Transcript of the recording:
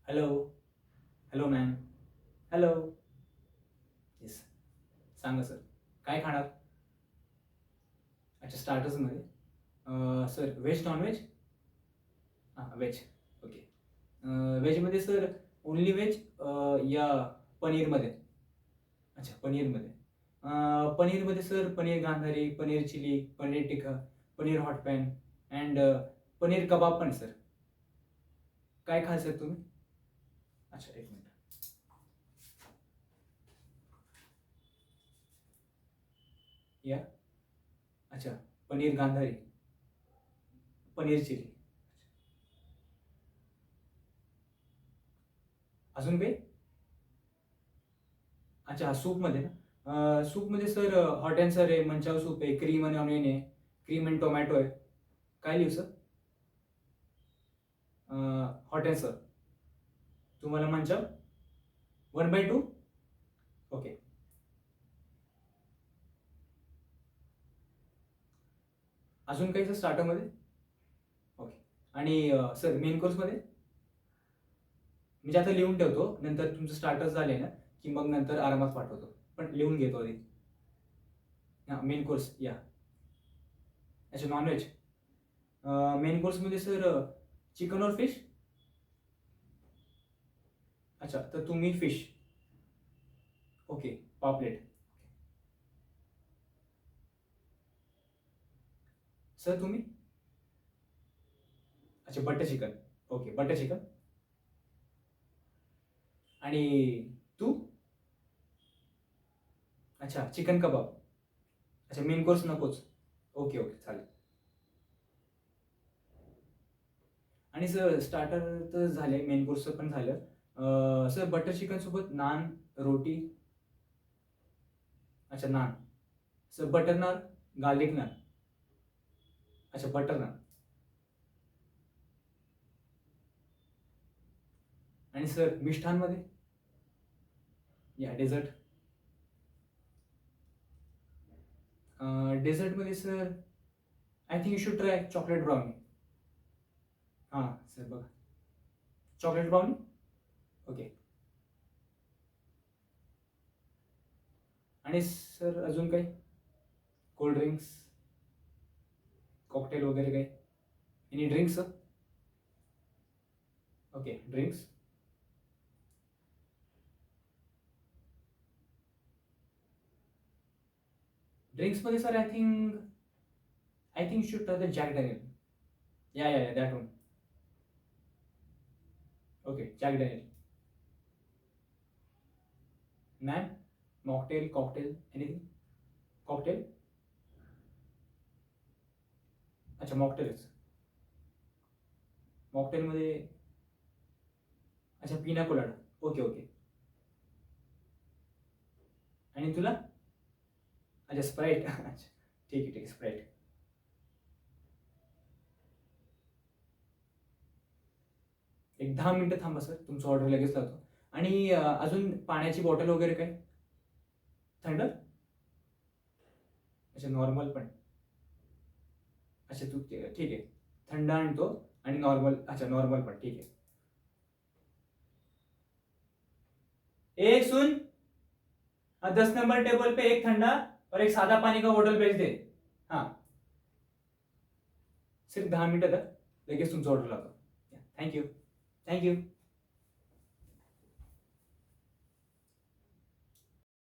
Hello. Hello ma'am. Hello. Yes. सांगा sir. काय खाणार? अच्छा, स्टार्टर्समध्ये. Sir veg, non-veg? हां, व्हेज. ओके. व्हेजमध्ये सर ओन्ली व्हेज या पनीरमध्ये? अच्छा, पनीरमध्ये. पनीरमध्ये सर पनीर गांधारी, paneer chilli, paneer tikka, paneer hot pan and paneer kebab पण सर. काय खाल सर तुम्ही? अच्छा, एक मिनिट. या. अच्छा, पनीर गांधारी, पनीर चिली. अजून काही? अच्छा, सूपमध्ये ना? सूपमध्ये सर हॉट अँड सर आहे, मंचाव सूप आहे, क्रीम आणि ऑनियन आहे, क्रीम अँड टोमॅटो आहे. काय लिहू सर? Hot and sir. तुम्हाला मंचाव 1/2? ओके. अजून काही सर स्टार्टरमध्ये? ओके. आणि सर मेन कोर्समध्ये? म्हणजे आता लिहून ठेवतो, नंतर तुमचं स्टार्टर्स झाले ना की मग नंतर आरामात पाठवतो, पण लिहून घेतो आधी. हां, मेन कोर्स या. अच्छा, नॉनव्हेज. मेन कोर्समध्ये सर चिकन और फिश? अच्छा, तर तुम्ही फिश. ओके, पापलेट. सर तुम्ही? अच्छा, butter chicken. Okay, butter chicken. आणि तू? अच्छा, चिकन कबाब. अच्छा, मेन कोर्स नकोच. ओके ओके, चालेल. आणि सर स्टार्टर तर झाले, मेन कोर्सचं पण झालं. सर बटर चिकन सोबत नान, रोटी. अच्छा, naan. Sir butter naan, garlic naan. अच्छा, बटर नान. आणि सर मिष्ठांमध्ये? या डेझर्ट. डेझर्टमध्ये sir I think you should try chocolate brownie. हां सर, बघा. Chocolate brownie. ओके. आणि सर अजून काही? कोल्ड ड्रिंक्स, कॉकटेल वगैरे काही? Any drinks sir? Okay, drinks. ड्रिंक्समध्ये sir I think should try the Jack Daniel. Yeah that one. Okay, Jack Daniel. Ma'am, mocktail, cocktail, anything? Cocktail. अच्छा, मॉकटेलच. मॉकटेलमध्ये. अच्छा, पिना कोलाडा. Okay okay. आणि तुला? अच्छा, स्प्राईट. अच्छा, ठीक आहे ठीक आहे, स्प्राईट. एक 10 मिनिटं थांबा सर, तुमचं ऑर्डर लगेच लावतो. आणि अजून पाण्याची बॉटल वगैरे काय? थंड? अच्छा, नॉर्मल पण. अच्छा, तू ठीक आहे. थंड आणतो आणि नॉर्मल. अच्छा, नॉर्मल पण ठीक आहे. एक सुन, 10 नंबर टेबल पे एक ठंडा और एक सादा पानी का बॉटल भेज दे. हाँ, सिर्फ 10 मिनिटं, लगेच तुमचं ऑर्डर लावतो. थँक्यू. थँक्यू.